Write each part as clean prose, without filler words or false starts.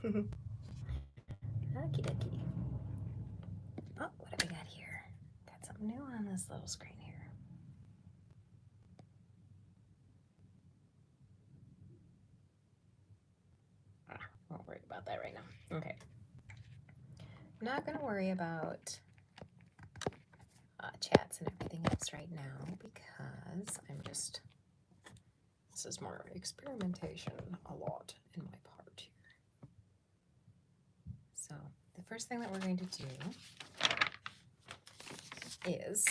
Okie dokie. Oh, what have we got here? Got something new on this little screen here. Won't worry about that right now. Okay. I'm not going to worry about chats and everything else right now because this is more experimentation a lot in my part here. So the first thing that we're going to do is,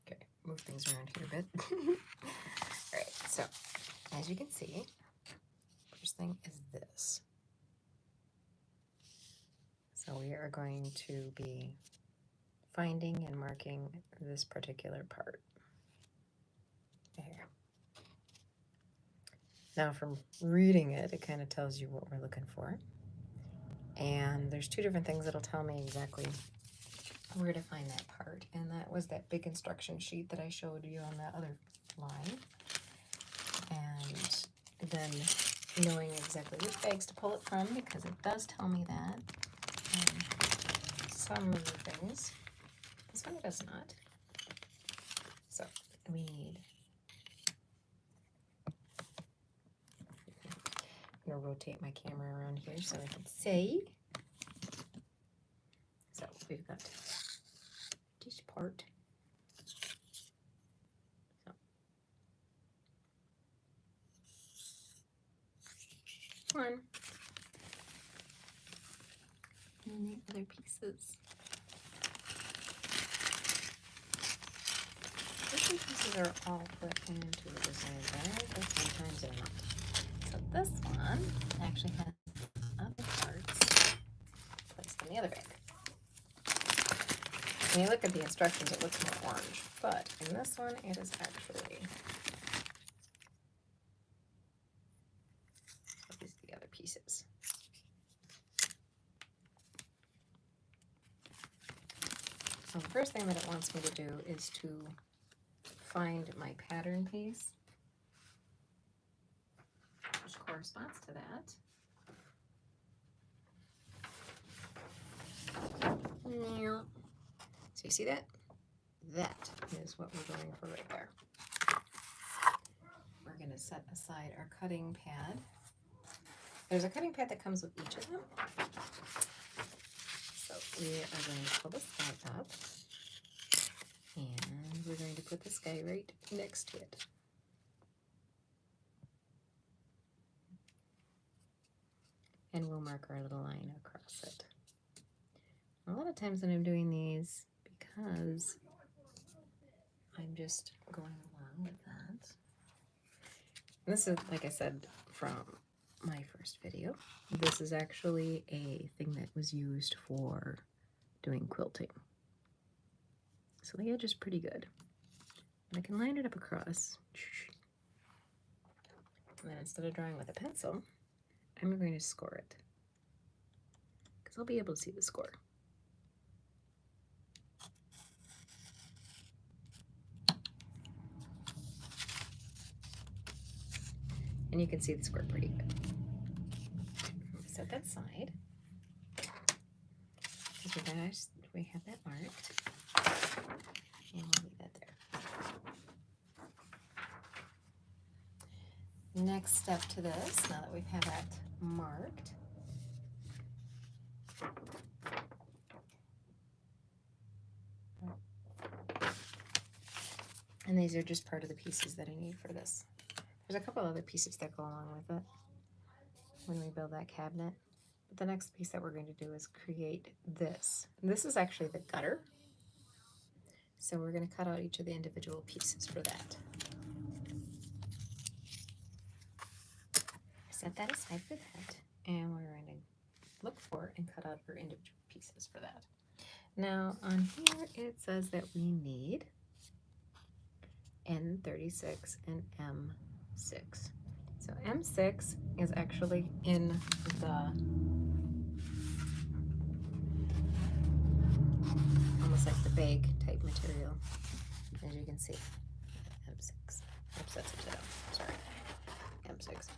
okay, move things around here a bit. All right, so as you can see, first thing is this. So we are going to be finding and marking this particular part. There. Now from reading it, it kind of tells you what we're looking for. And there's two different things that'll tell me exactly where to find that part. And that was that big instruction sheet that I showed you on that other line. And then knowing exactly which bags to pull it from, because it does tell me that. Some of the things. This one does not. So we need, I'm going to rotate my camera around here so I can see. So we've got this part. So one. And the other pieces. These pieces are all put into the design bag, but sometimes they're not. So this one actually has other parts placed in the other bag. When you look at the instructions, it looks more orange, but in this one, it is actually, so these are the other pieces. So the first thing that it wants me to do is to find my pattern piece, which corresponds to that. So you see that? That is what we're going for right there. We're going to set aside our cutting pad. There's a cutting pad that comes with each of them. So we are going to pull this guy up. And we're going to put this guy right next to it. And we'll mark our little line across it. A lot of times when I'm doing these, because I'm just going along with that. And this is, like I said, from my first video. This is actually a thing that was used for doing quilting. So the edge is pretty good. And I can line it up across. And then instead of drawing with a pencil, I'm going to score it. Because I'll be able to see the score. And you can see the score pretty good. Set that aside. Because we have that marked. And we'll leave that there. Next step to this, now that we've had that marked, and these are just part of the pieces that I need for this. There's a couple other pieces that go along with it when we build that cabinet. But the next piece that we're going to do is create this. And this is actually the gutter. So we're going to cut out each of the individual pieces for that. Set that aside for that. And we're going to look for and cut out our individual pieces for that. Now on here it says that we need N36 and M6. So M6 is actually in the, almost like the bag type material, as you can see. M6. Oops, that's upside down. Sorry. M6.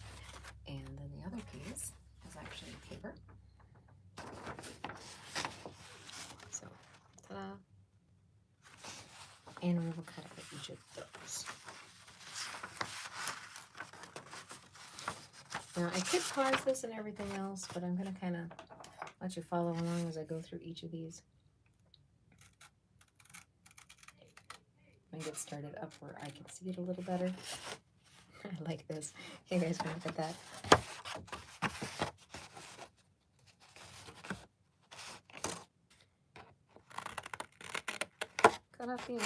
And then the other piece is actually And we will cut out each of those. Now I could pause this and everything else, but I'm going to kind of let you follow along as I go through each of these. And get started up where I can see it a little better. I like this. You guys can look at that. Cut off the end.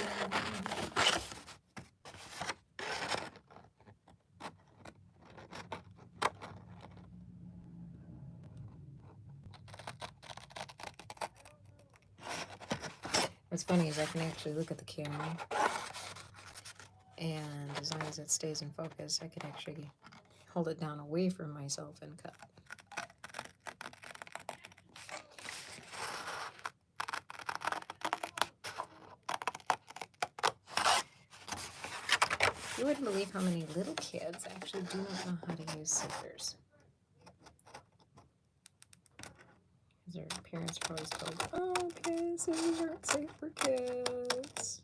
What's funny is I can actually look at the camera, and as long as it stays in focus, I can actually hold it down away from myself and cut. You wouldn't believe how many little kids actually do not know how to use scissors. Their parents are always told, oh, okay, scissors aren't safe for kids.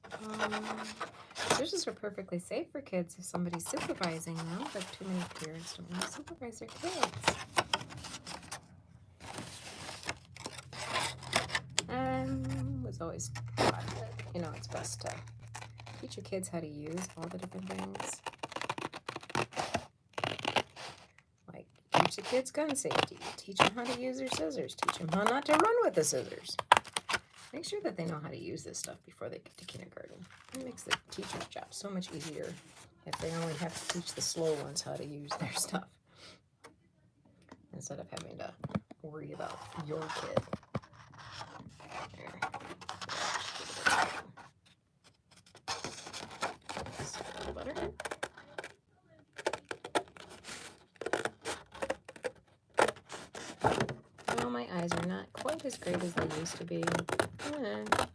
Scissors are perfectly safe for kids if somebody's supervising them, but too many parents don't want to supervise their kids. Was always taught that, you know, it's best to teach your kids how to use all the different things. Like, teach the kids gun safety, teach them how to use their scissors, teach them how not to run with the scissors. Make sure that they know how to use this stuff before they get to kindergarten. It makes the teacher's job so much easier if they only have to teach the slow ones how to use their stuff, instead of having to worry about your kid. There. Just a little butter. Well, my eyes are not quite as great as they used to be.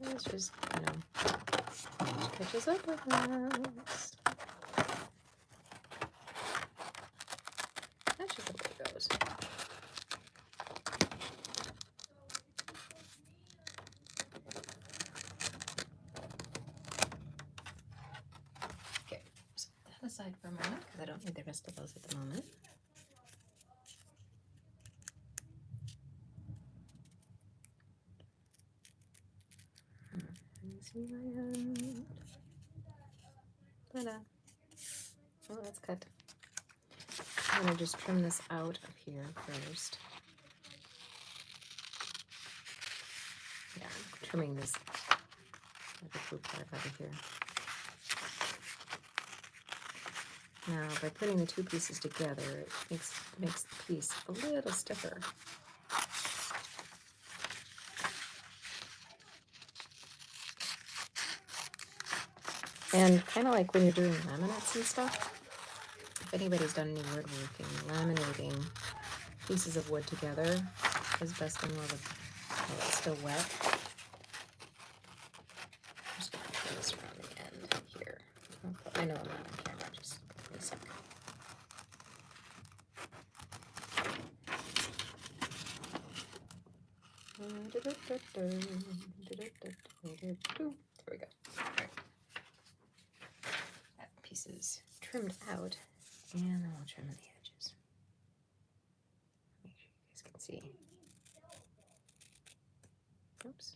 It's just, you know, catches up with us. That's just the way it goes. Okay, set that aside for a moment because I don't need the rest of those at the moment. See my hand. Ta-da. Oh, that's cut. I'm going to just trim this out of here first. Yeah, I'm trimming this blue part out of here. Now, by putting the two pieces together, it makes the piece a little stiffer. And kind of like when you're doing laminates and stuff, if anybody's done any woodworking, laminating pieces of wood together is best done while it's still wet. I'm just going to put this around the end here. I know I'm not on camera, just give me a sec. There we go. All right. That piece is trimmed out, and then we'll trim the edges. Make sure you guys can see. Oops.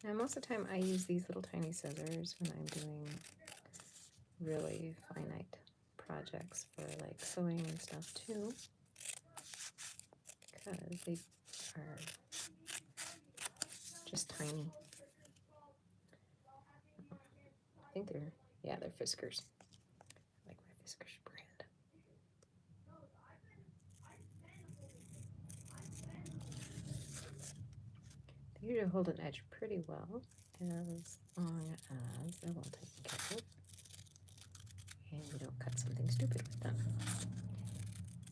Now, most of the time I use these little tiny scissors when I'm doing really finite projects for like sewing and stuff too, because they are just tiny. I think they're Fiskars. I like my Fiskars brand. They usually hold an edge pretty well, as long as they're well taken care of, and you don't cut something stupid with them.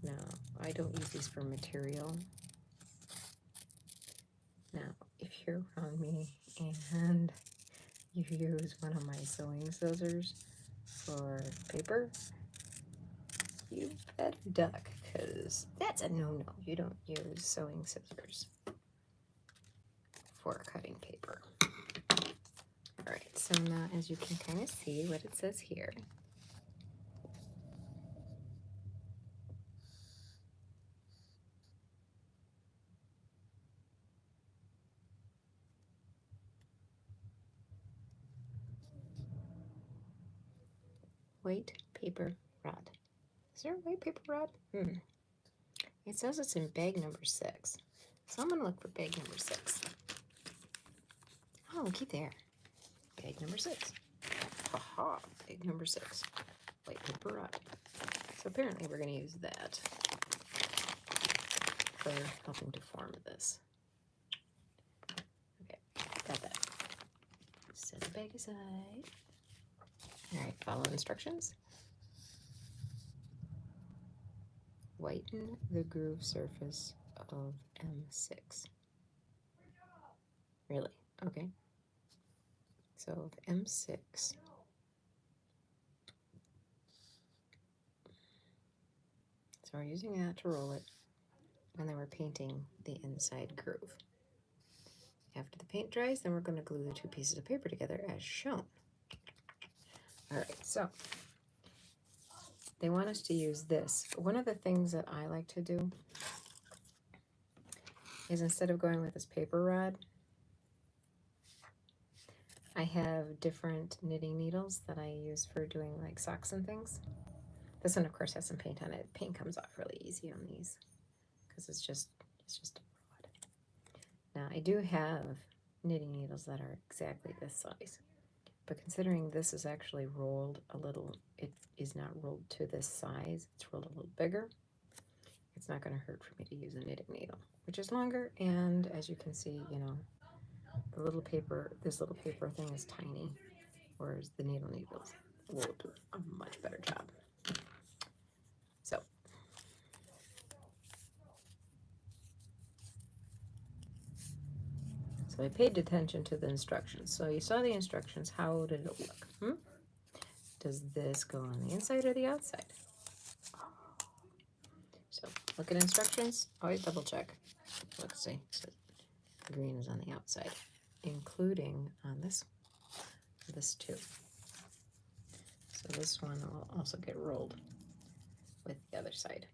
Now, I don't use these for material. Now, if you're around me and you use one of my sewing scissors for paper, you better duck, because that's a no-no. You don't use sewing scissors for cutting paper. All right, so now as you can kind of see what it says here, white paper rod. Is there a white paper rod? It says it's in bag number 6. So I'm gonna look for bag number 6. Oh, looky there. Bag number 6. Haha, bag number 6. White paper rod. So apparently we're gonna use that for helping to form this. Okay, got that. Set the bag aside. All right, follow instructions. Whiten the groove surface of M6. Really? Okay. So of M6. So we're using that to roll it, and then we're painting the inside groove. After the paint dries, then we're going to glue the 2 pieces of paper together as shown. All right, so they want us to use this. One of the things that I like to do is instead of going with this paper rod, I have different knitting needles that I use for doing like socks and things. This one, of course, has some paint on it. Paint comes off really easy on these because it's just a rod. Now, I do have knitting needles that are exactly this size, but considering this is actually rolled a little, it is not rolled to this size, it's rolled a little bigger, it's not going to hurt for me to use a knitting needle, which is longer, and as you can see, you know, the little paper, this little paper thing is tiny, whereas the needles will do a much better job. So I paid attention to the instructions. So you saw the instructions. How did it look? Does this go on the inside or the outside? So look at instructions. Always double check. Let's see. So green is on the outside, including on this too. So this one will also get rolled with the other side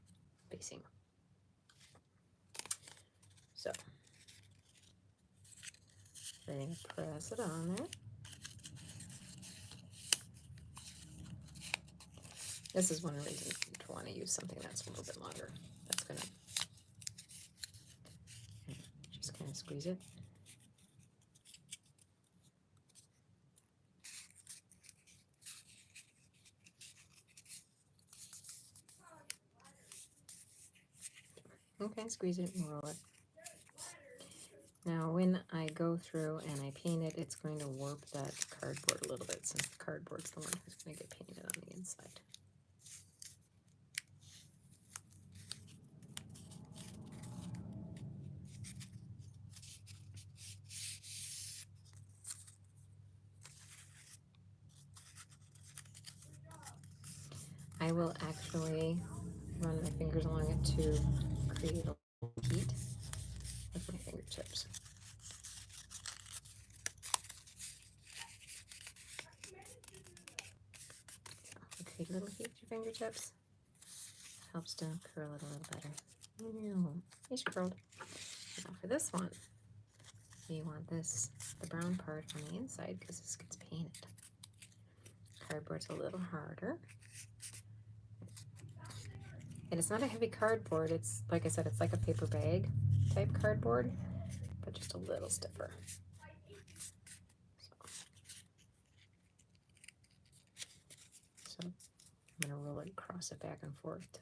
facing. So I'm going to press it on there. This is one reason to want to use something that's a little bit longer. That's going to just kind of squeeze it. Okay, squeeze it and roll it. Now when I go through and I paint it, it's going to warp that cardboard a little bit, since the cardboard's the one who's going to get painted on the inside. I will actually run my fingers along it to create a little heat with my fingertips. So create a little heat with your fingertips. Helps to curl it a little better. It's curled. Now for this one, you want the brown part on the inside because this gets painted. Cardboard's a little harder. And it's not a heavy cardboard. It's, like I said, it's like a paper bag type cardboard, but just a little stiffer. So I'm going to roll it across it back and forth to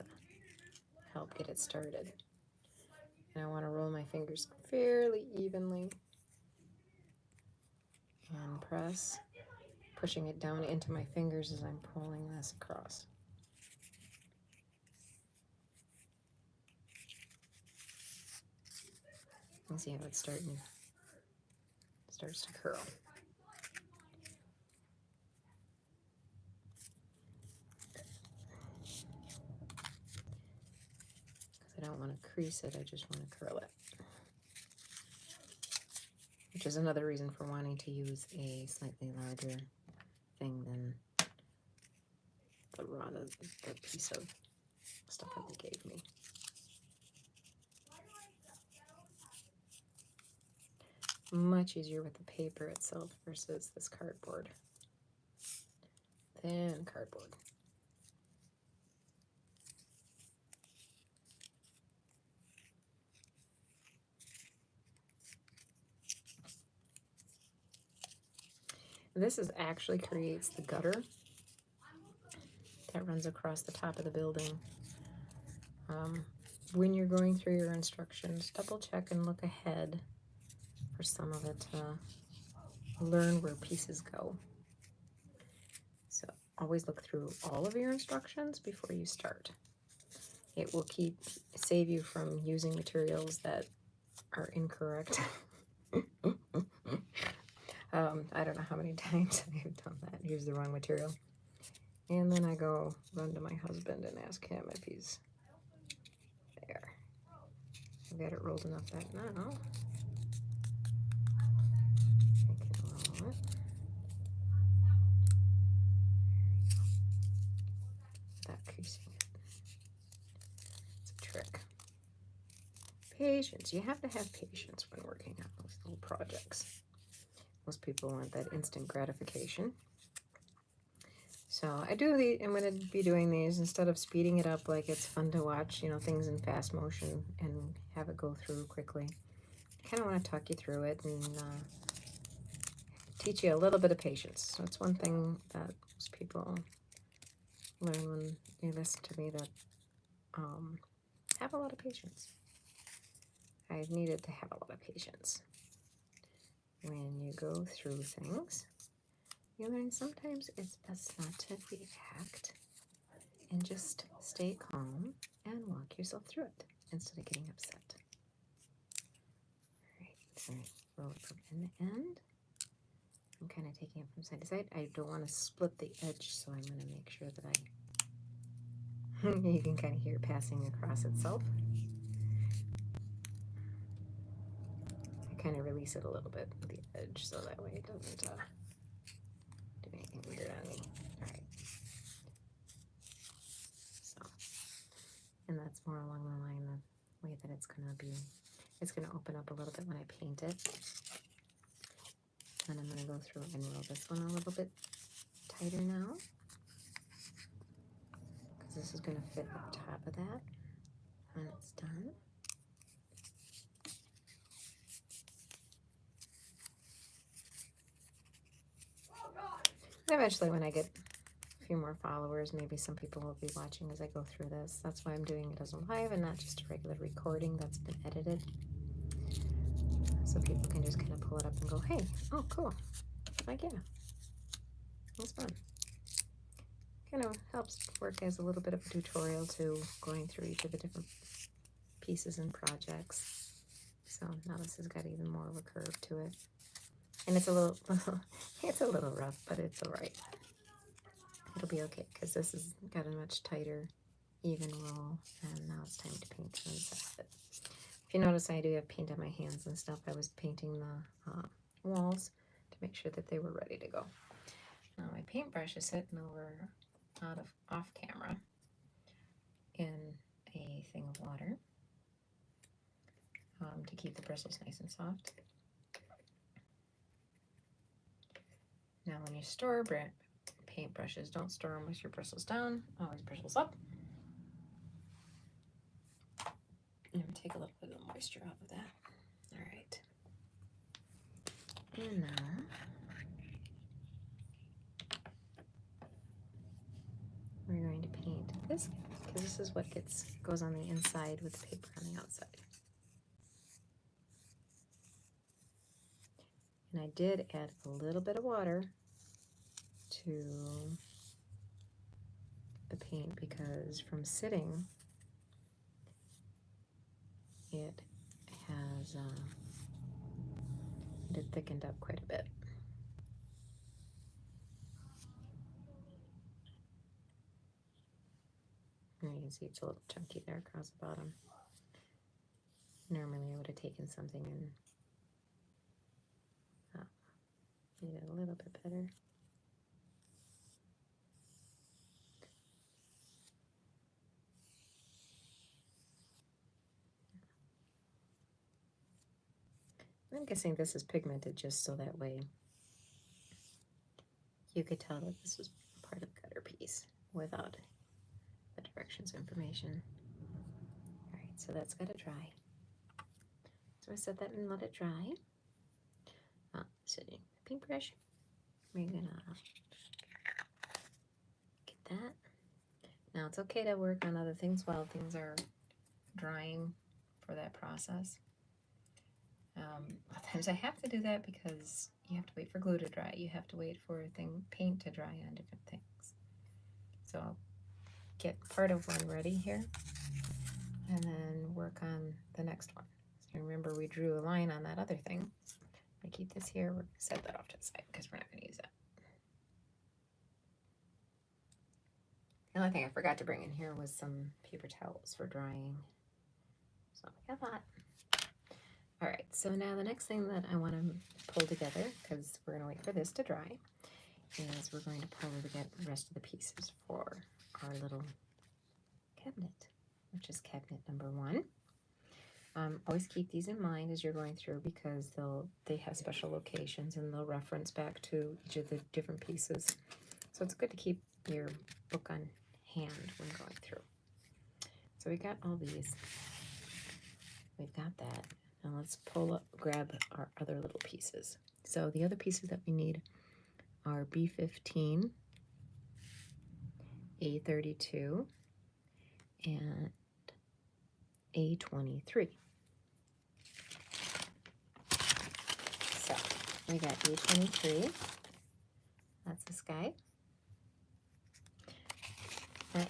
help get it started. And I want to roll my fingers fairly evenly and press, pushing it down into my fingers as I'm pulling this across. And see how it's starts to curl. want to crease it, I just want to curl it. Which is another reason for wanting to use a slightly larger thing than the piece of stuff that they gave me. Much easier with the paper itself versus this cardboard. Thin cardboard. This actually creates the gutter that runs across the top of the building. When you're going through your instructions, double check and look ahead for some of it to learn where pieces go. So always look through all of your instructions before you start. It will save you from using materials that are incorrect. I don't know how many times I've done that, use the wrong material. And then I go run to my husband and ask him if he's there. I've got it rolled enough that now I can roll it. Without creasing it. It's a trick. Patience. You have to have patience when working on those little projects. Most people want that instant gratification. So I'm going to be doing these instead of speeding it up like it's fun to watch, you know, things in fast motion and have it go through quickly. I kind of want to talk you through it and teach you a little bit of patience. So it's one thing that most people learn when they listen to me, that have a lot of patience. I've needed to have a lot of patience. When you go through things, you learn sometimes it's best not to react and just stay calm and walk yourself through it instead of getting upset. All right, so roll it from end to end. I'm kind of taking it from side to side. I don't want to split the edge, so I'm going to make sure that you can kind of hear it passing across itself. I kind of release it a little bit with the edge, so that way it doesn't do anything weird on me. All right. So, and that's more along the line of the way that it's going to be. It's going to open up a little bit when I paint it. And I'm going to go through and roll this one a little bit tighter now, because this is going to fit up top of that when it's done. And eventually, when I get a few more followers, maybe some people will be watching as I go through this. That's why I'm doing it as a live and not just a regular recording that's been edited. So people can just kind of pull it up and go, hey, oh, cool. Like, yeah, that's fun. Kind of helps work as a little bit of a tutorial to going through each of the different pieces and projects. So now this has got even more of a curve to it. And it's a little it's a little rough, but it's all right. It'll be okay, because this has got a much tighter, even roll, and now it's time to paint the inside of it. If you notice, I do have paint on my hands and stuff. I was painting the walls to make sure that they were ready to go. Now my paintbrush is sitting over off camera in a thing of water to keep the bristles nice and soft. Now when you store paintbrushes, don't store them with your bristles down, always bristles up. And take a little bit of the moisture out of that. All right. And now we're going to paint this, because this is what goes on the inside with the paper on the outside. And I did add a little bit of water to the paint, because from sitting, it has it had thickened up quite a bit. And you can see it's a little chunky there across the bottom. Normally I would have taken something and made it a little bit better. I'm guessing this is pigmented just so that way you could tell that this was part of the gutter piece without the directions information. All right, so that's got to dry. So I set that and let it dry. Sitting paintbrush, we're gonna get that. Now it's okay to work on other things while things are drying for that process. A lot of times I have to do that because you have to wait for glue to dry. You have to wait for paint to dry on different things. So I'll get part of one ready here and then work on the next one. So remember we drew a line on that other thing. I keep this here. We're going to set that off to the side because we're not going to use that. The only thing I forgot to bring in here was some paper towels for drying. So I got that. All right, so now the next thing that I want to pull together, because we're going to wait for this to dry, is we're going to pull together the rest of the pieces for our little cabinet, which is cabinet number 1. Always keep these in mind as you're going through because they have special locations and they'll reference back to each of the different pieces. So it's good to keep your book on hand when going through. So we got all these. We've got that. Now let's grab our other little pieces. So the other pieces that we need are B15, A32, and A23. So we got A23. That's this guy.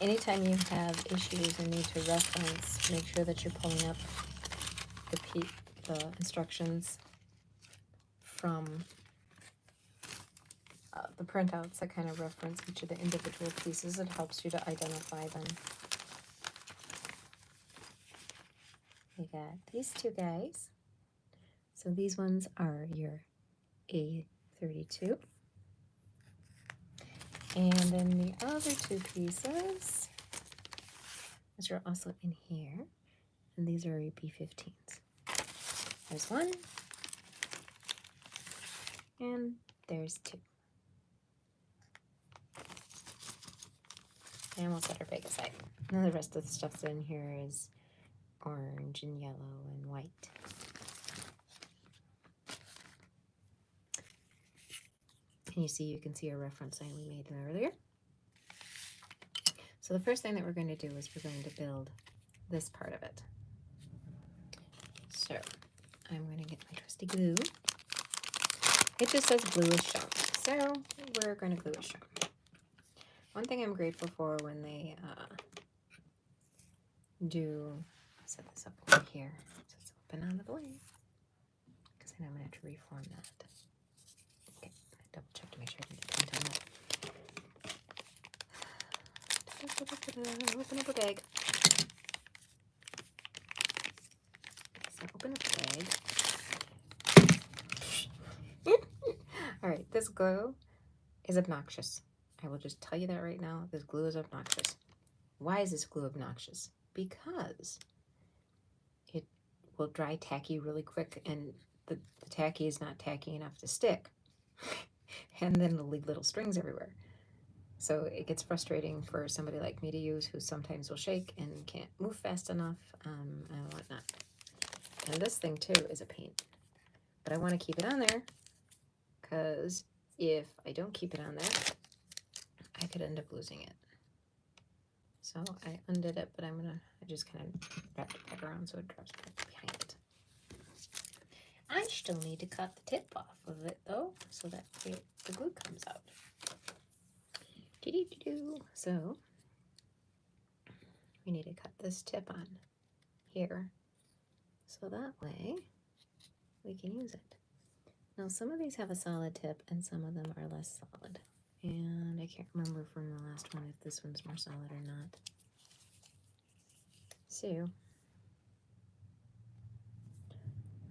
Anytime you have issues and need to reference, make sure that you're pulling up the instructions from the printouts that kind of reference each of the individual pieces. It helps you to identify them. We got these two guys. So these ones are your A32. And then the other two pieces, which are also in here, and these are your B15s. There's one, and there's 2. And we'll set our bag aside. And the rest of the stuff's in here is orange and yellow and white. And you can see a reference line we made earlier. So the first thing that we're going to do is we're going to build this part of it. So I'm going to get my trusty glue. It just says glue is shown. So we're going to glue is shown. One thing I'm grateful for when they set this up over here so it's open out of the way, because then I'm going to have to reform that. Okay, double check to make sure I can get paint on that. Open up a bag. So open up the bag. All right, this glue is obnoxious. I will just tell you that right now. This glue is obnoxious. Why is this glue obnoxious? Because it will dry tacky really quick, and the tacky is not tacky enough to stick. And then it'll leave little strings everywhere. So it gets frustrating for somebody like me to use, who sometimes will shake and can't move fast enough and whatnot. And this thing too is a pain. But I want to keep it on there because if I don't keep it on there, I could end up losing it. So I undid it, but I just kind of wrapped it back around so it drops back behind it. I still need to cut the tip off of it though, so that the glue comes out. So we need to cut this tip on here, so that way we can use it. Now some of these have a solid tip and some of them are less solid. And I can't remember from the last one if this one's more solid or not. So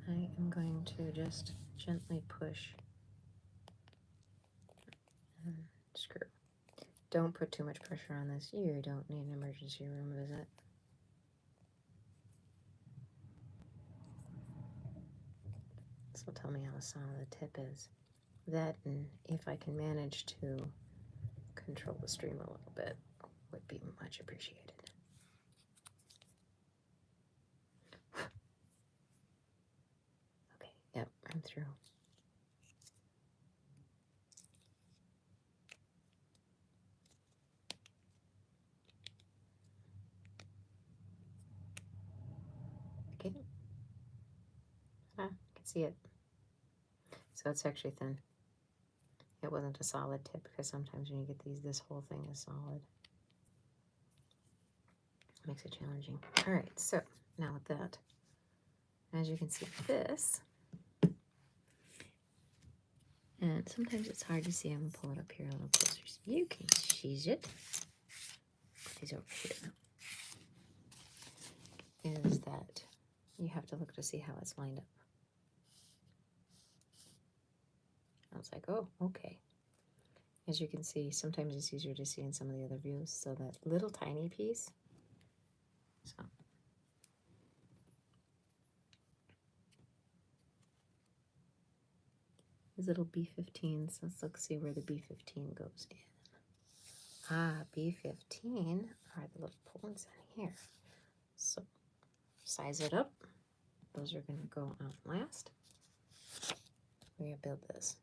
I am going to just gently push and screw. Don't put too much pressure on this. You don't need an emergency room visit. So tell me how solid the tip is. That, and if I can manage to control the stream a little bit, would be much appreciated. Okay, yep, I'm through. Okay. Ah, I can see it. So it's actually thin. It wasn't a solid tip, because sometimes when you get these, this whole thing is solid. Makes it challenging. All right, so now with that, as you can see, this, and sometimes it's hard to see. I'm gonna pull it up here a little closer so you can see it. Put these over here. Is that you have to look to see how it's lined up. I was like, oh, okay. As you can see, sometimes it's easier to see in some of the other views. So that little tiny piece. So these little B15s. Let's see where the B15 goes in. Ah, B15 are the little points in here. So size it up. Those are going to go out last. We're going to build this.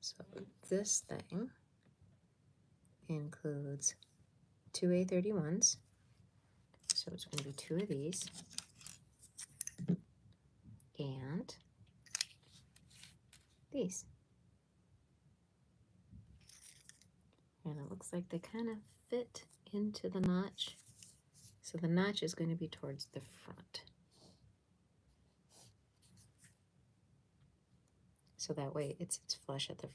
So this thing includes two A31s. So it's going to be two of these. And these. And it looks like they kind of fit into the notch. So the notch is going to be towards the front. So that way it sits flush at the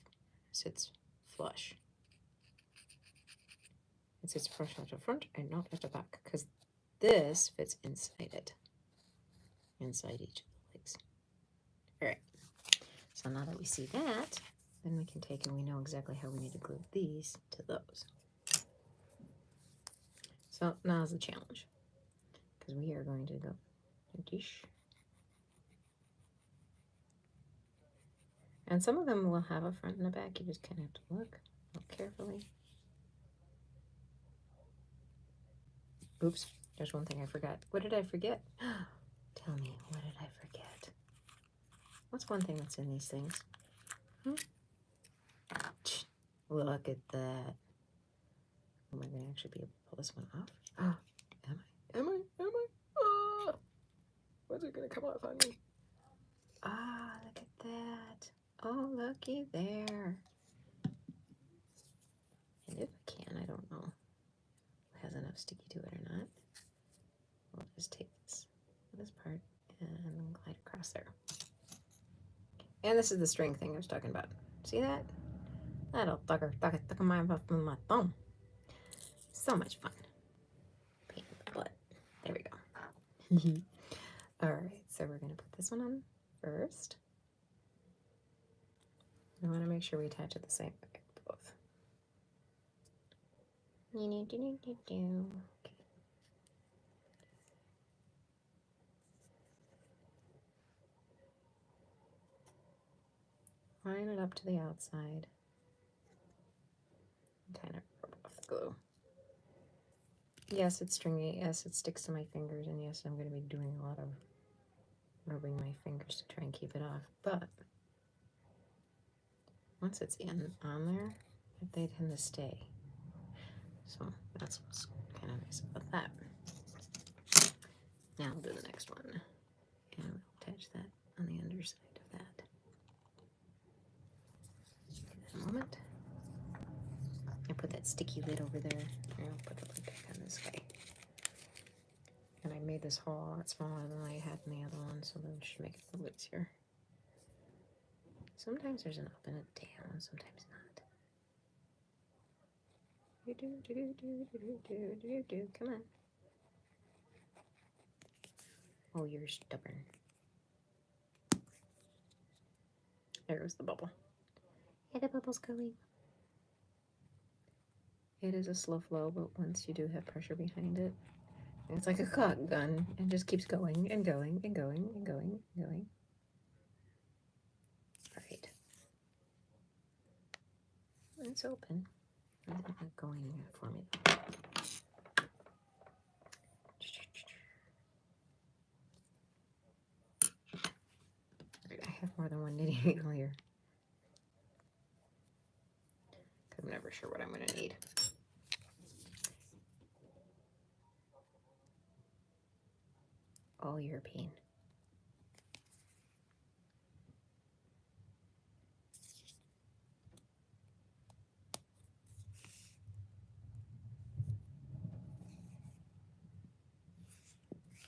flush. It sits flush at the front and not at the back, because this fits inside it. Inside each of the legs. Alright. So now that we see that, then we can take and we know exactly how we need to glue these to those. So now's the challenge. Because we are going to go dish. And some of them will have a front and a back. You just kind of have to look carefully. Oops, there's one thing I forgot. What did I forget? Tell me, what did I forget? What's one thing that's in these things? Ouch. Look at that. Am I going to actually be able to pull this one off? Oh, am I? Oh, what's it going to come off on me? Ah, look at that. Oh, looky there. And if I can, I don't know if it has enough sticky to it or not. We'll just take this part and glide across there. And this is the string thing I was talking about. See that? That'll tuck my thumb. So much fun. Pain in the butt. There we go. Alright, so we're going to put this one on first. I want to make sure we attach it the same way, both. Okay. Line it up to the outside. Kind of rub off the glue. Yes, it's stringy. Yes, it sticks to my fingers. And yes, I'm going to be doing a lot of rubbing my fingers to try and keep it off. But once it's on there, they tend to stay. So that's what's kind of nice about that. Now I'll do the next one. And we'll attach that on the underside of that. Give it a moment. I put that sticky lid over there. And I'll put the lid back on this way. And I made this hole a lot smaller than I had in the other one, so that should make it a little bit easier. Sometimes there's an up and a down, sometimes not. Come on. Oh, you're stubborn. There goes the bubble. Yeah, the bubble's going. It is a slow flow, but once you do have pressure behind it, it's like a caulk gun and just keeps going and going and going and going and going. All right. It's open. It's not going for me though. Right, I have more than one knitting needle here. I'm never sure what I'm going to need. All European.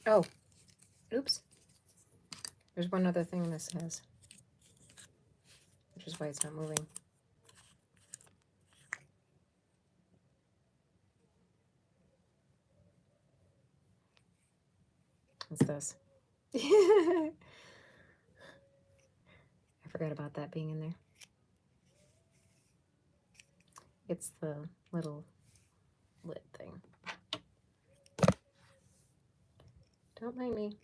Oh, oops. There's one other thing this has, which is why it's not moving. What's this? I forgot about that being in there. It's the little lid thing. Don't mind me.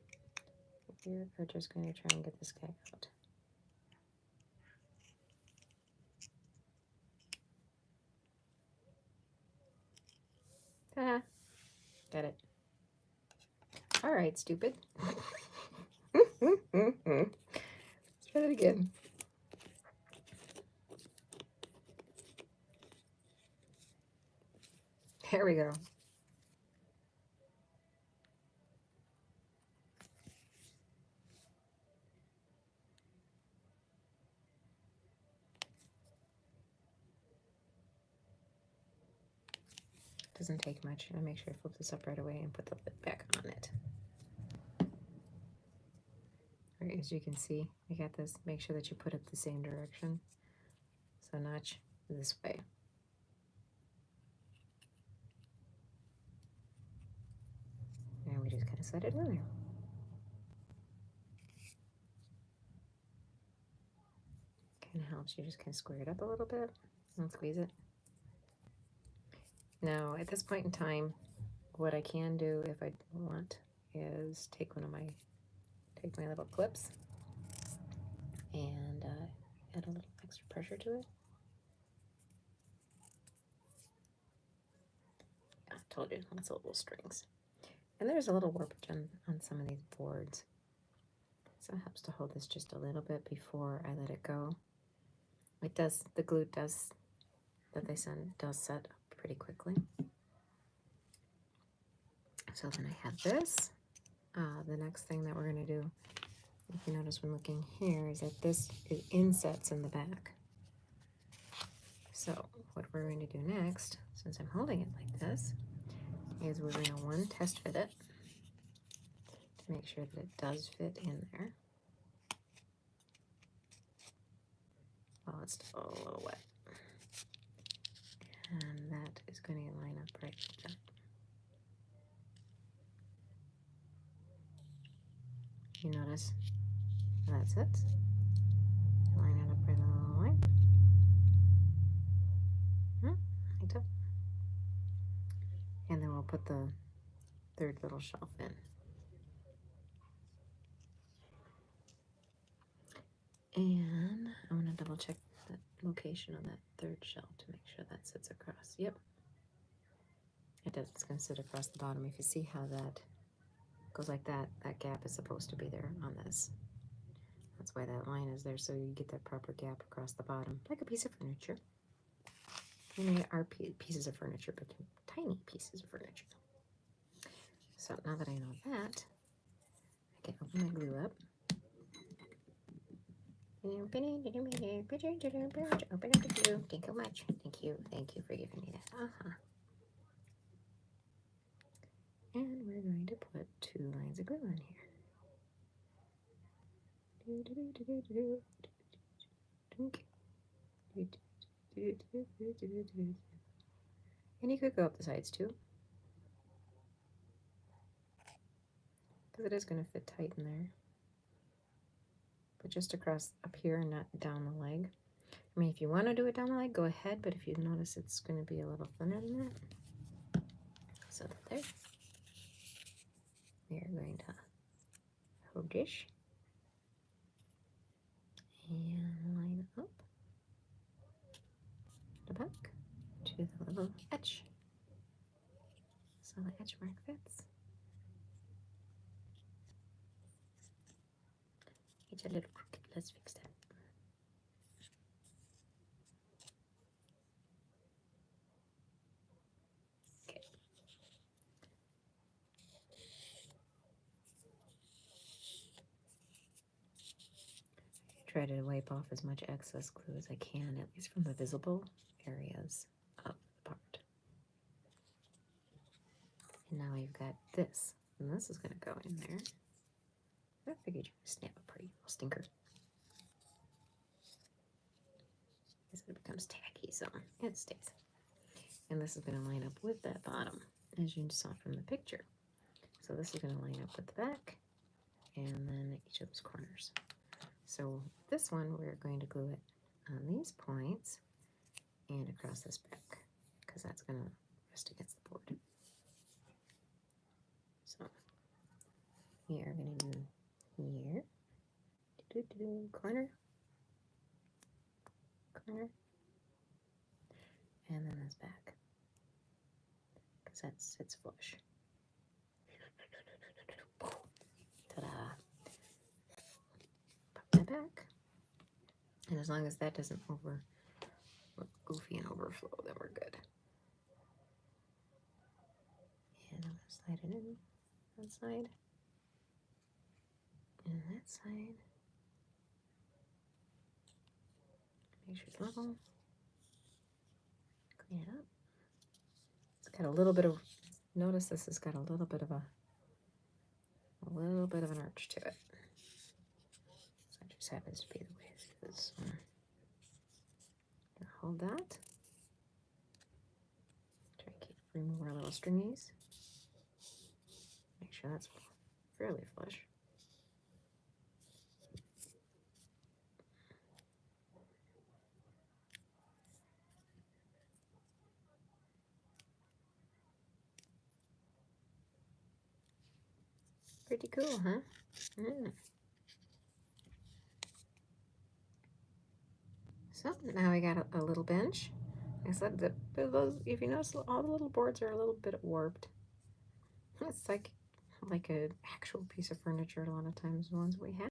We're just going to try and get this guy out. Ah, got it. All right, stupid. Let's try it again. There we go. Doesn't take much. I make sure I flip this up right away and put the lid back on it. All right, as you can see, I got this. Make sure that you put it the same direction. So notch this way. And we just kind of set it in there. Kind of helps you just kind of square it up a little bit and squeeze it. Now, at this point in time, what I can do if I want is take my little clips and add a little extra pressure to it. I told you, lots of little strings. And there's a little warpage on some of these boards. So it helps to hold this just a little bit before I let it go. It does, the glue that they send does set up pretty quickly. So then I have this. The next thing that we're going to do, if you notice when looking here, is that this insets in the back. So what we're going to do next, since I'm holding it like this, is we're going to test fit it to make sure that it does fit in there. Well, it's still a little wet. And that is going to line up right there. You notice how that sits? Line it up right along the line. Like that. And then we'll put the third little shelf in. And I'm going to double check the location of that third shelf to make sure that sits across. Yep. It does. It's going to sit across the bottom. If you see how that goes like that, that gap is supposed to be there on this. That's why that line is there, so you get that proper gap across the bottom, like a piece of furniture. And they are pieces of furniture, but they're tiny pieces of furniture. So now that I know that, I can open my glue up. Open up the glue. Thank you so much. Thank you for giving me that. And we're going to put 2 lines of glue on here. And you could go up the sides too, because it is going to fit tight in there. But just across up here and not down the leg. I mean, if you want to do it down the leg, go ahead, but if you notice it's going to be a little thinner than that. So there. We are going to hold this and line up the back to the little edge. So the edge mark fits. It's a little crooked. Let's fix that. Okay. Try to wipe off as much excess glue as I can, at least from the visible areas of the part. And now you've got this, and this is going to go in there. I figured you would snap a pretty little stinker. Because it becomes tacky, so it stays. And this is going to line up with that bottom, as you saw from the picture. So this is going to line up with the back, and then each of those corners. So this one, we're going to glue it on these points and across this back, because that's going to rest against the board. So we are going to do here, corner, corner, and then this back, because that sits flush. Ta-da! Pop that back, and as long as that doesn't look goofy and overflow, then we're good. And I'm going to slide it in that side and that side. Make sure it's level. Clean it up. It's got a little bit of, notice this has got a little bit of an arch to it. So it just happens to be the way it is. Hold that. Try to remove our little stringies. Make sure that's fairly flush. Pretty cool, huh? Mm. So now we got a little bench. I said that those, if you notice, all the little boards are a little bit warped. It's like an actual piece of furniture a lot of times, the ones we have.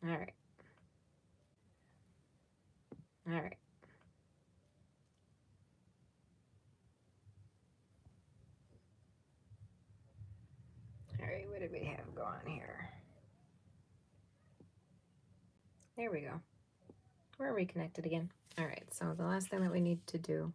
All right. All right. All right, what do we have going here? There we go. We're reconnected again. All right, so the last thing that we need to do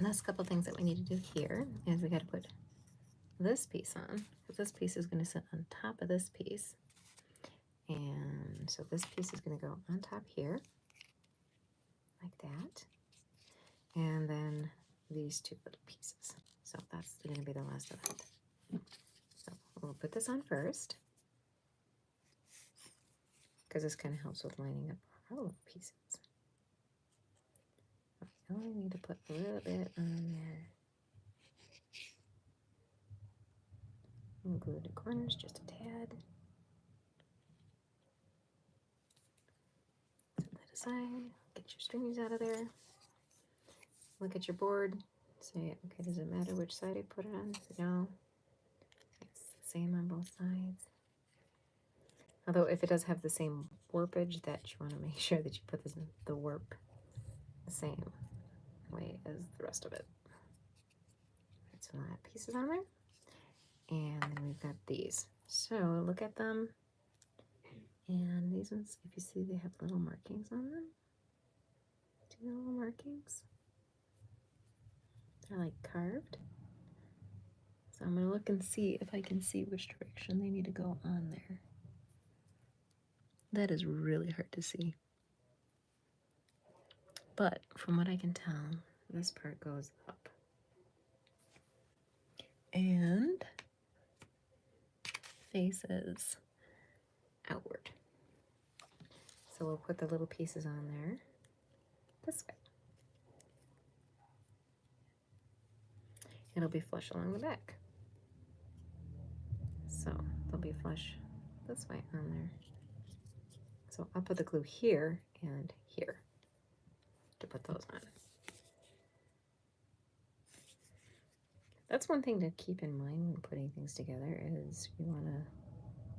last couple things that we need to do here is we got to put this piece on. This piece is going to sit on top of this piece. And so this piece is going to go on top here, like that. And then these two little pieces. So that's going to be the last of that. So we'll put this on first, because this kind of helps with lining up our little pieces. I only need to put a little bit on there. We'll glue the corners just a tad. Set that aside. Get your strings out of there. Look at your board. Say, okay, does it matter which side I put it on? No. It's the same on both sides. Although if it does have the same warpage, that you want to make sure that you put the warp the same way as the rest of it. Right, so that piece is on there. And then we've got these. So look at them. And these ones, if you see, they have little markings on them. See the little markings? They're like carved. So I'm going to look and see if I can see which direction they need to go on there. That is really hard to see. But from what I can tell, this part goes up and faces outward. So we'll put the little pieces on there this way. It'll be flush along the back. So they'll be flush this way on there. So I'll put the glue here and here to put those on. That's one thing to keep in mind when putting things together is you want to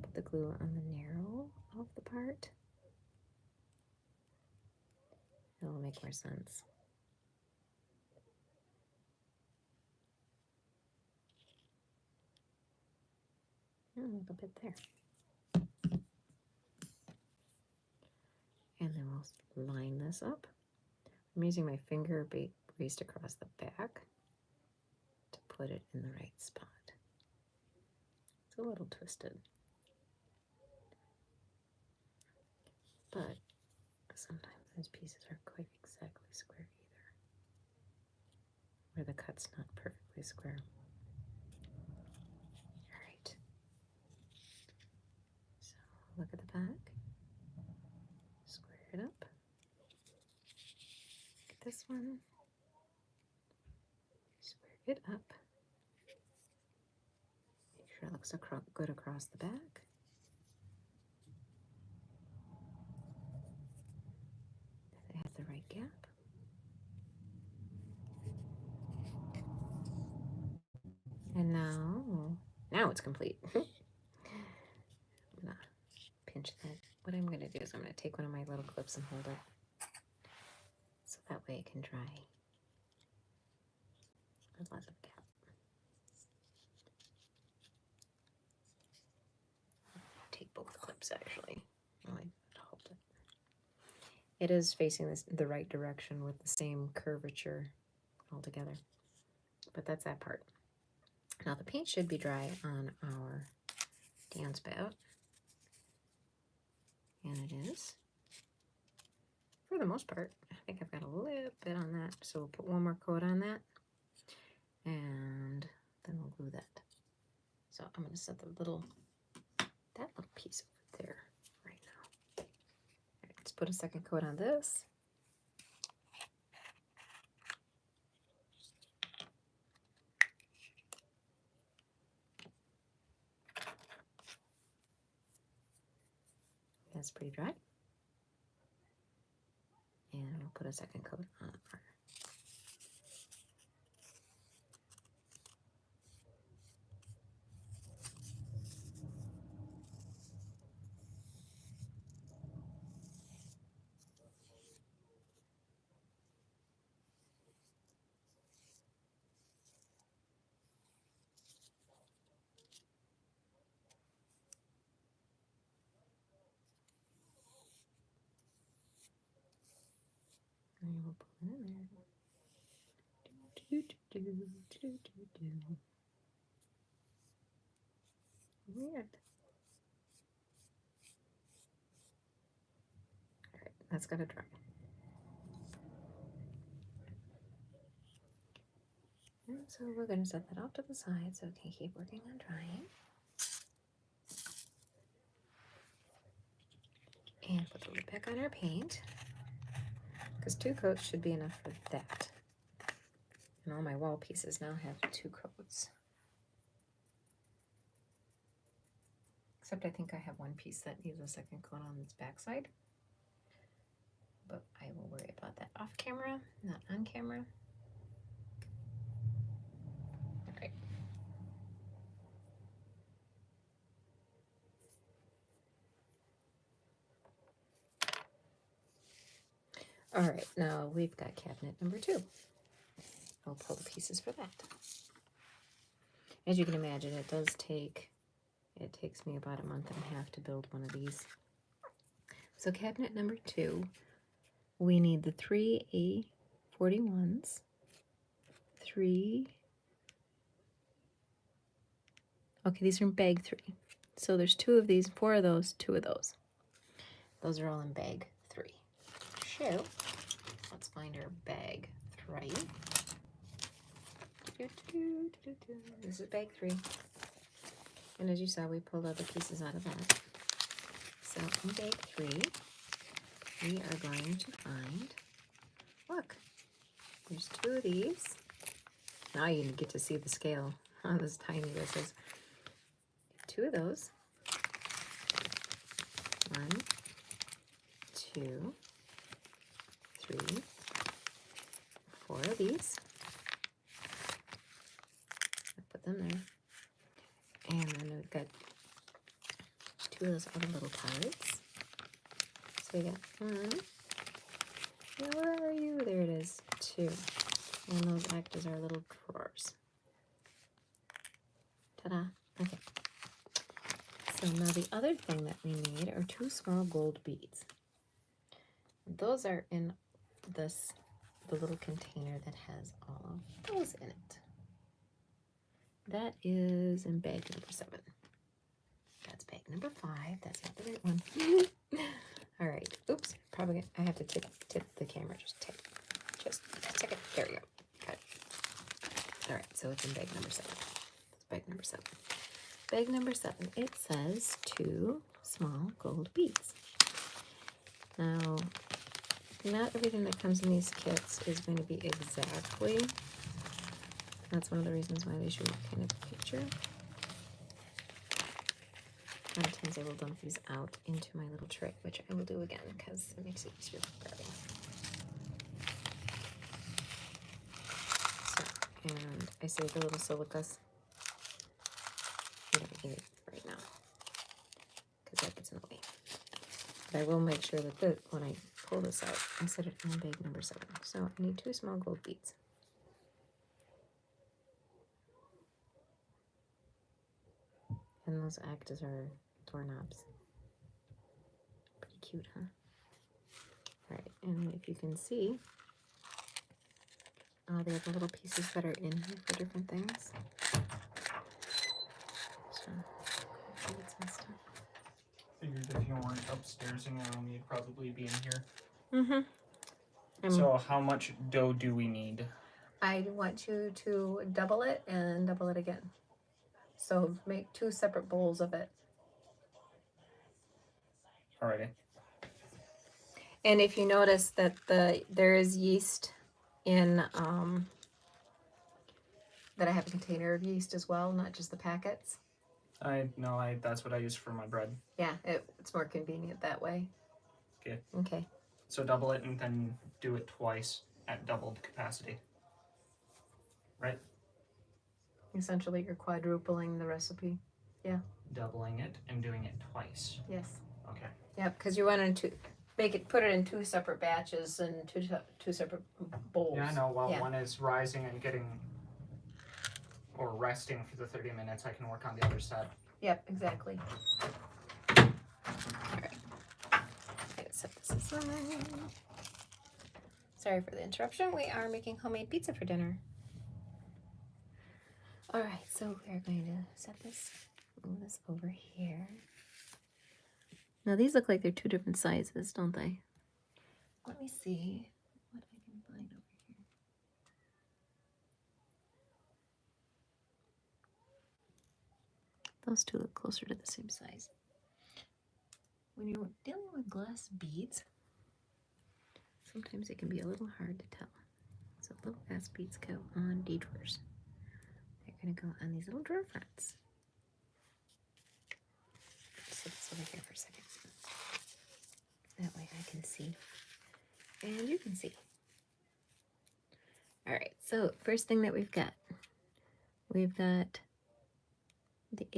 put the glue on the narrow of the part. It'll make more sense. A little bit there. And then we'll line this up. I'm using my finger braced across the back to put it in the right spot. It's a little twisted, but sometimes those pieces aren't quite exactly square either, where the cut's not perfectly square. All right, so look at the back, square it up. Get this one, square it up. Make sure it looks good across the back. That I have the right gap. And now it's complete. I'm gonna pinch that. What I'm gonna do is I'm gonna take one of my little clips and hold it, so that way it can dry. There's lots of gap. Take both clips actually. Hold it. It is facing the right direction with the same curvature altogether, but that's that part. Now the paint should be dry on our downspout, and it is for the most part. I think I've got a little bit on that, so we'll put one more coat on that, and then we'll glue that. So I'm going to set that little piece over there right now. All right, let's put a second coat on this. That's pretty dry. And we'll put a second coat on our and we'll put it in there. Weird. All right, that's gotta dry. And so we're gonna set that off to the side so it can keep working on drying. And put the lid back on our paint, because 2 coats should be enough for that. And all my wall pieces now have 2 coats. Except I think I have one piece that needs a second coat on its backside. But I will worry about that off camera, not on camera. All right. All right, now we've got cabinet number 2. I'll pull the pieces for that. As you can imagine, it takes me about a month and a half to build one of these. So cabinet number 2, we need the 3 A41s, 3, okay, these are in bag 3. So there's 2 of these, 4 of those, 2 of those. Those are all in bag 3. So let's find our bag 3. This is bag 3. And as you saw, we pulled other pieces out of that. So in bag 3, we are going to find, look, there's 2 of these. Now you get to see the scale. How this tiny this is. 2 of those. 1, 2, 3, 4 of these. I put them there. And then we've got 2 of those other little cards. So we got 1. Now, where are you? There it is. 2. And those act as our little drawers. Ta-da. Okay. So now the other thing that we need are 2 small gold beads. Those are in the little container that has all of those in it. That is in bag number 7. That's bag number 5. That's not the right one. All right. Oops. Probably I have to tip the camera. Just tick it. There we go. Got it. All right. So it's in bag number 7. It's bag number 7. Bag number 7. It says 2 small gold beads. Now, not everything that comes in these kits is going to be exactly. That's one of the reasons why they show kind of a picture. A lot of times I will dump these out into my little tray, which I will do again because it makes it easier for grabbing. So, and I saved a little silicas. We don't need it right now because that gets in the way. But I will make sure that when I pull this out, I set it in bag number 7. So I need 2 small gold beads. And those act as our doorknobs. Pretty cute, huh? All right, and if you can see, they have the little pieces that are in here for different things. So, Figured if you weren't upstairs in your room, you'd probably be in here. Mm-hmm. So how much dough do we need? I want you to double it and double it again. So make 2 separate bowls of it. Alrighty. And if you notice that there is yeast in that I have a container of yeast as well, not just the packets. That's what I use for my bread. Yeah, it's more convenient that way. Okay. Okay. So double it and then do it twice at doubled capacity. Right? Essentially, you're quadrupling the recipe. Yeah. Doubling it and doing it twice. Yes. Okay. Yep, because you want to put it in 2 separate batches and two separate bowls. Yeah, I know. While one is rising and resting for the 30 minutes, I can work on the other side. Yep, exactly. All right. I gotta set this aside. Sorry for the interruption. We are making homemade pizza for dinner. All right, so we're going to set this, move this over here. Now these look like they're 2 different sizes, don't they? Let me see what I can find over here. Those 2 look closer to the same size. When you're dealing with glass beads, sometimes it can be a little hard to tell. So little glass beads go on detours. They're going to go on these little drawer fronts. Set this over here for a second. That way I can see. And you can see. All right, so first thing that we've got the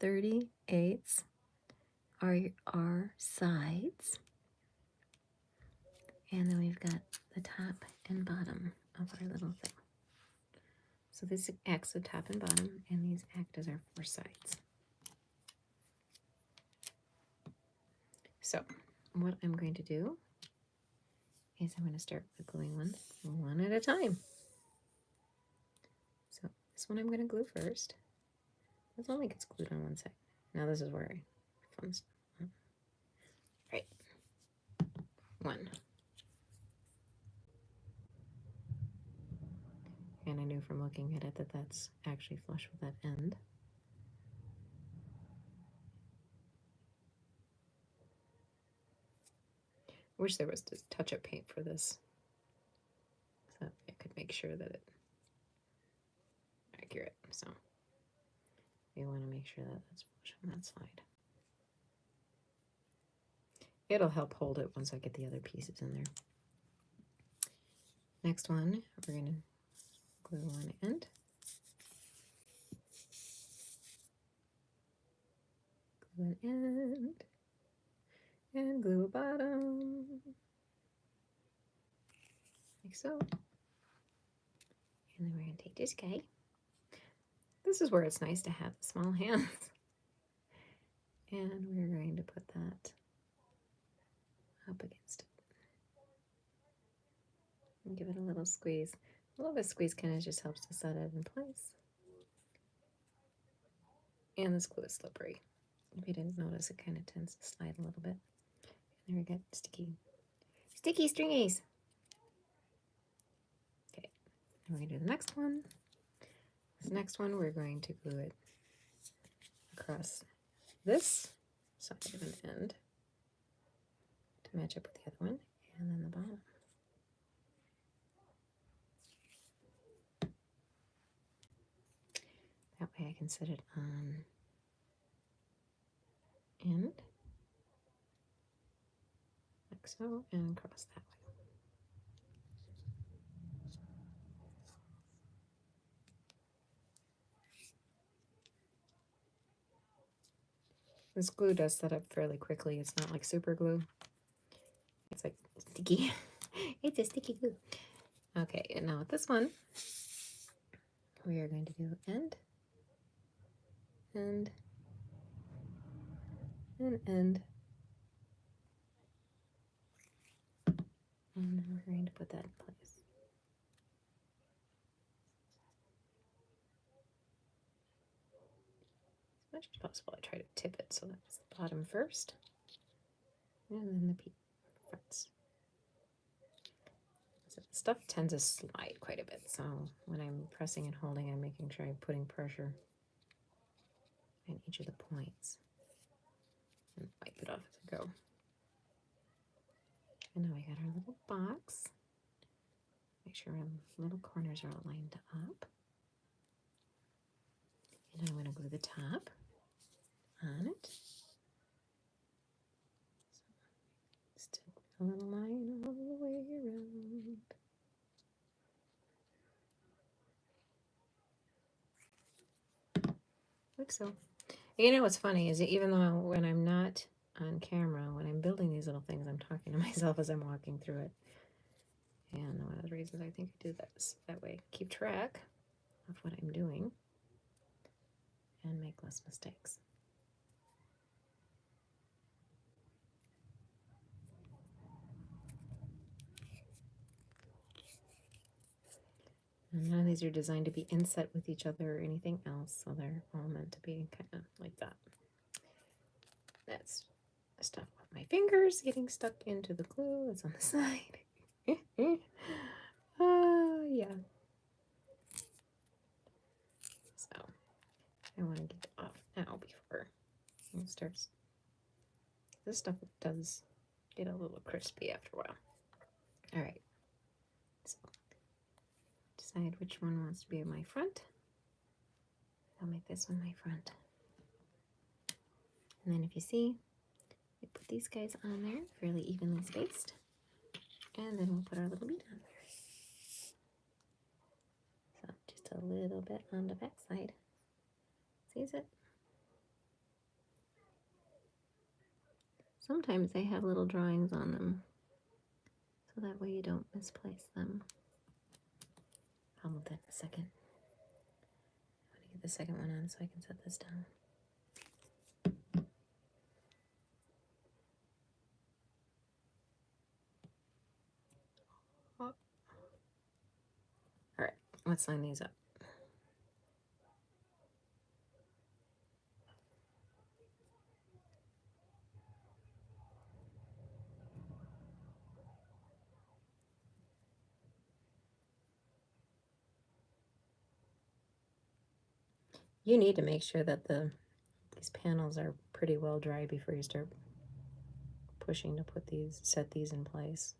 A38s are our sides. And then we've got the top and bottom of our little thing. So this acts as top and bottom, and these act as our 4 sides. So what I'm going to do is I'm going to start with gluing one at a time. So this one I'm going to glue first. This only gets glued on one side. Now this is where fun stuff. Right. 1. kind of knew from looking at it that that's actually flush with that end. I wish there was just touch-up paint for this, so I could make sure that it's accurate. So you want to make sure that that's flush on that side. It'll help hold it once I get the other pieces in there. Next one, we're going to glue one end. Glue an end. And glue a bottom. Like so. And then we're going to take this guy. This is where it's nice to have the small hands. And we're going to put that up against it. And give it a little squeeze. A little bit of squeeze kind of just helps to set it in place. And this glue is slippery. If you didn't notice, it kind of tends to slide a little bit. And there we go, sticky stringies. Okay, and we're going to do the next one. This next one, we're going to glue it across this side of an end to match up with the other one, and then the bottom. That way I can set it on end, like so, and cross that way. This glue does set up fairly quickly. It's not like super glue. It's like sticky. It's a sticky glue. Okay, and now with this one, we are going to do end, end, and end. And then we're going to put that in place. As much as possible, I try to tip it so that's the bottom first, and then the fronts. So the stuff tends to slide quite a bit, so when I'm pressing and holding, I'm making sure I'm putting pressure in each of the points and wipe it off as I go. And now we got our little box. Make sure our little corners are all lined up. And I'm going to glue the top on it. So just a little line all the way around. Like so. You know what's funny is that even though when I'm not on camera, when I'm building these little things, I'm talking to myself as I'm walking through it. And one of the reasons I think I do that is that way I keep track of what I'm doing and make less mistakes. And none of these are designed to be inset with each other or anything else, so they're all meant to be kind of like that. That's stuff with my fingers getting stuck into the glue that's on the side. Yeah. So I want to get it off now before it starts. This stuff does get a little crispy after a while. All right. So decide which one wants to be my front. I'll make this one my front. And then if you see, we put these guys on there, fairly evenly spaced. And then we'll put our little bead on there. So just a little bit on the back side. Sees it? Sometimes they have little drawings on them, so that way you don't misplace them. I'll move that in a second. I want to get the second one on so I can set this down. All right, let's line these up. You need to make sure that these panels are pretty well dry before you start pushing to set these in place.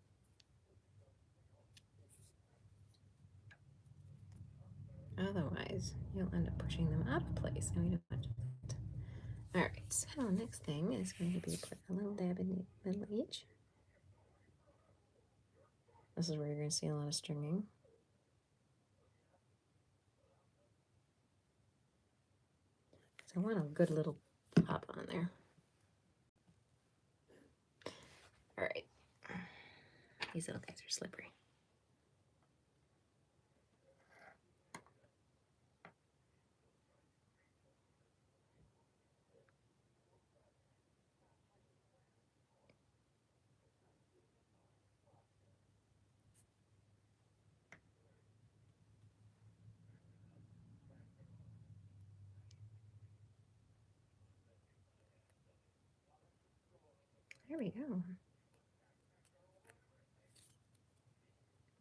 Otherwise, you'll end up pushing them out of place, and we don't want to do that. All right, so next thing is going to be put a little dab in the middle of each. This is where you're going to see a lot of stringing. So I want a good little pop on there. All right. These little guys are slippery. There we go.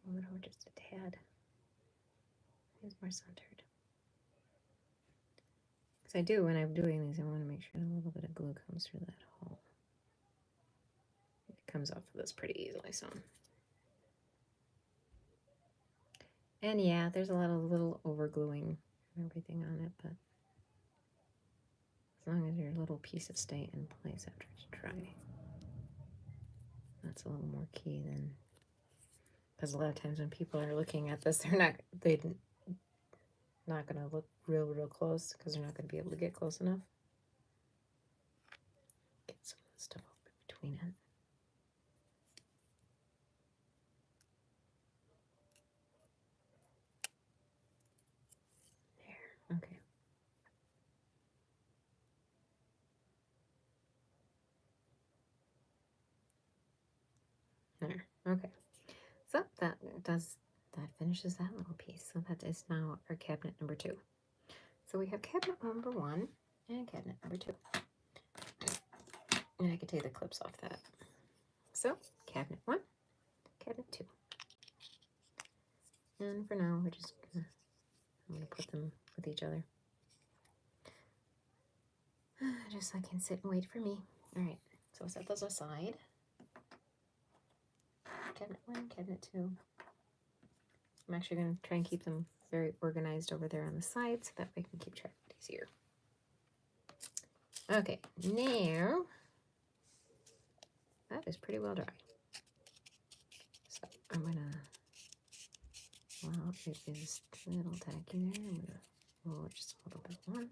Move it over just a tad. It's more centered. Because I do, when I'm doing these, I want to make sure a little bit of glue comes through that hole. It comes off of this pretty easily, so. And yeah, there's a lot of little over gluing and everything on it, but as long as your little pieces stay in place after it's dry, that's a little more key than, because a lot of times when people are looking at this, they're not going to look real close because they're not going to be able to get close enough. Get some of the stuff up between it. There, okay. There, okay. So that finishes that little piece. So that is now our cabinet number 2. So we have cabinet number 1 and cabinet number 2. And I can take the clips off that. So cabinet 1, cabinet 2. And for now, I'm gonna put them with each other. Just so I can sit and wait for me. All right, so I'll set those aside. Cabinet 1, cabinet 2. I'm actually going to try and keep them very organized over there on the side so that way I can keep track of it easier. Okay, now that is pretty well dry. So I'm going to, well, it is a little tacky there. I'm going to roll it just a little bit more.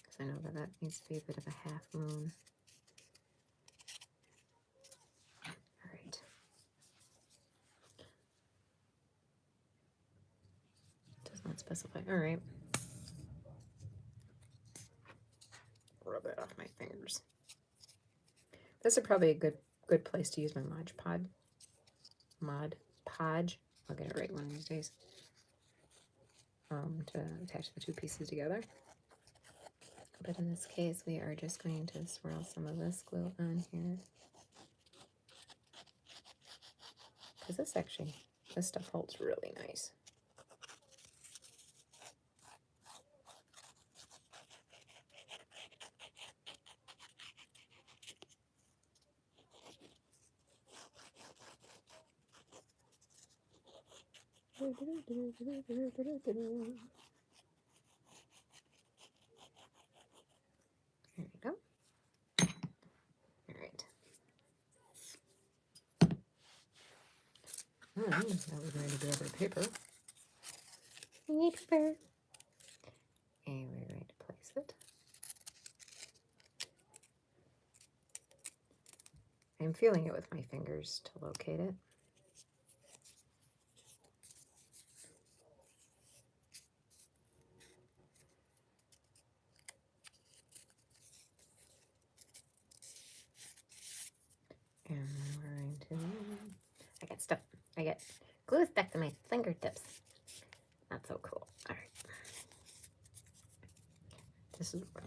Because I know that needs to be a bit of a half moon. Not specify. All right. Rub that off my fingers. This is probably a good place to use my Mod Podge. I'll get it right one of these days. To attach the 2 pieces together. But in this case, we are just going to swirl some of this glue on here. Because this stuff holds really nice. There we go. All right. Now we're going to do over paper. We need paper. And we're going to place it. I'm feeling it with my fingers to locate it. And then we're going to, I get glue stuck to my fingertips. Not so cool. All right.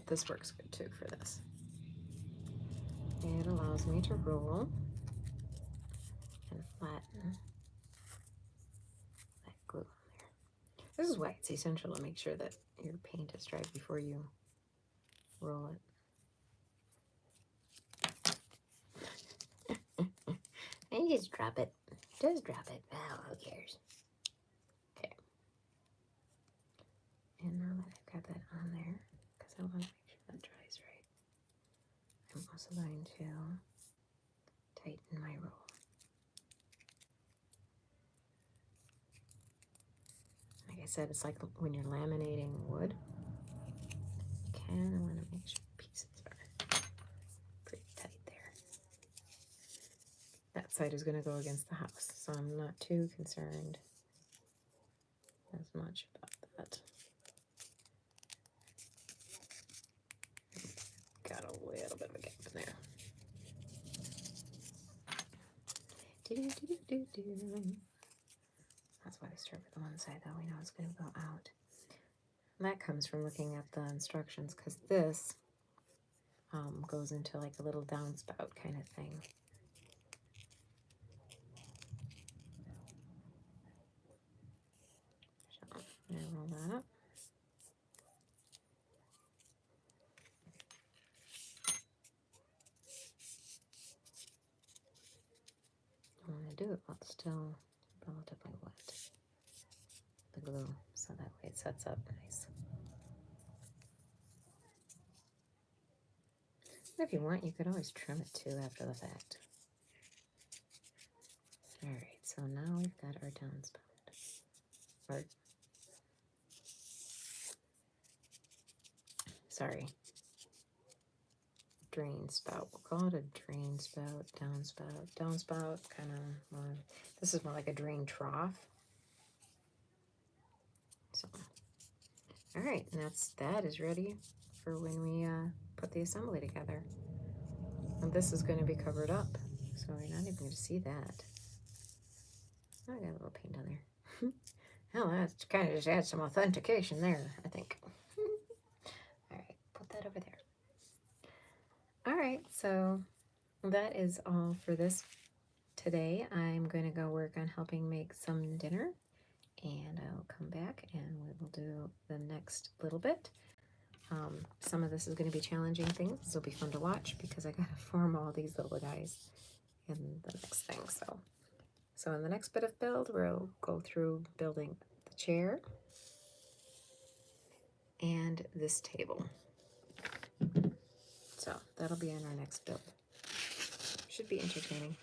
This works good too for this. It allows me to roll and flatten that glue This is why it's essential to make sure that your paint is dry before you roll it. And just drop it. Just drop it. Oh, who cares? Okay. And now that I've got that on there, because I want to make sure that dries right, I'm also going to tighten my roll. Like I said, it's like when you're laminating wood. You kind of want to make sure pieces are pretty tight there. That side is going to go against the house, so I'm not too concerned as much about that. Got a little bit of a gap in there. That's why we start with the one side that we know it's going to go out. And that comes from looking at the instructions, because this goes into like a little downspout kind of thing. So I'm going to roll that up. I want to do it while it's still relatively wet, the glue, so that way it sets up nice. If you want, you could always trim it too after the fact. All right, so now we've got our downspout. Or, sorry, drain spout. We'll call it a drain spout, downspout. Downspout, kind of more, this is more like a drain trough. So, all right, and that is ready for when we put the assembly together. And this is going to be covered up, so we're not even going to see that. Oh, I got a little paint on there. Hell, that kind of just adds some authentication there, I think. All right, put that over there. All right, so that is all for this today. I'm going to go work on helping make some dinner, and I'll come back and we will do the next little bit. Some of this is going to be challenging things. This will be fun to watch because I got to form all these little guys in the next thing. So in the next bit of build, we'll go through building the chair and this table. So that'll be in our next build. Should be entertaining.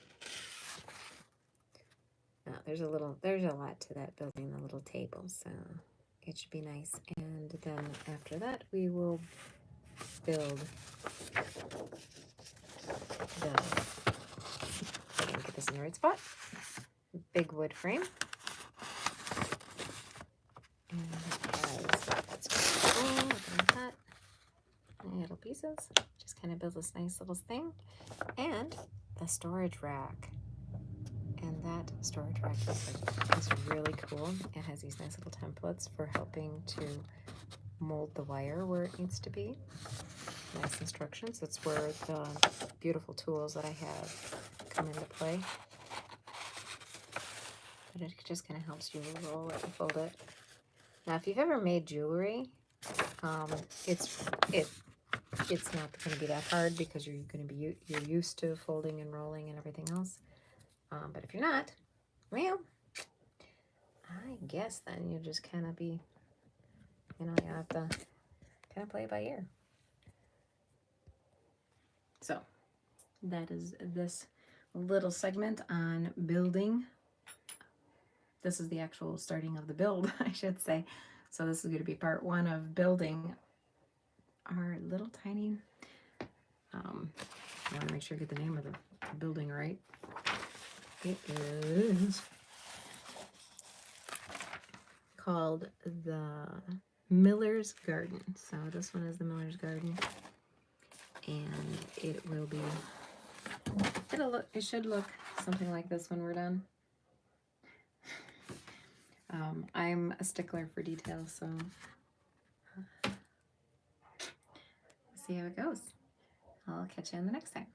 There's a lot to that building the little table, so it should be nice. And then after that, we will build the, I can get this in the right spot, big wood frame. And it has, that's cool, look at that, little pieces. Just kind of build this nice little thing. And the storage rack. And that storage rack is really cool. It has these nice little templates for helping to mold the wire where it needs to be. Nice instructions. That's where the beautiful tools that I have come into play. But it just kind of helps you roll it and fold it. Now, if you've ever made jewelry, it's not going to be that hard because you're used to folding and rolling and everything else. But if you're not, well, I guess then you just kind of be, you have to kind of play it by ear. So that is this little segment on building. This is the actual starting of the build, I should say. So this is going to be part one of building our little tiny, I want to make sure I get the name of the building right. It is called the Miller's Garden. So this one is the Miller's Garden, and it will be, it should look something like this when we're done. I'm a stickler for detail, so see how it goes. I'll catch you on the next time.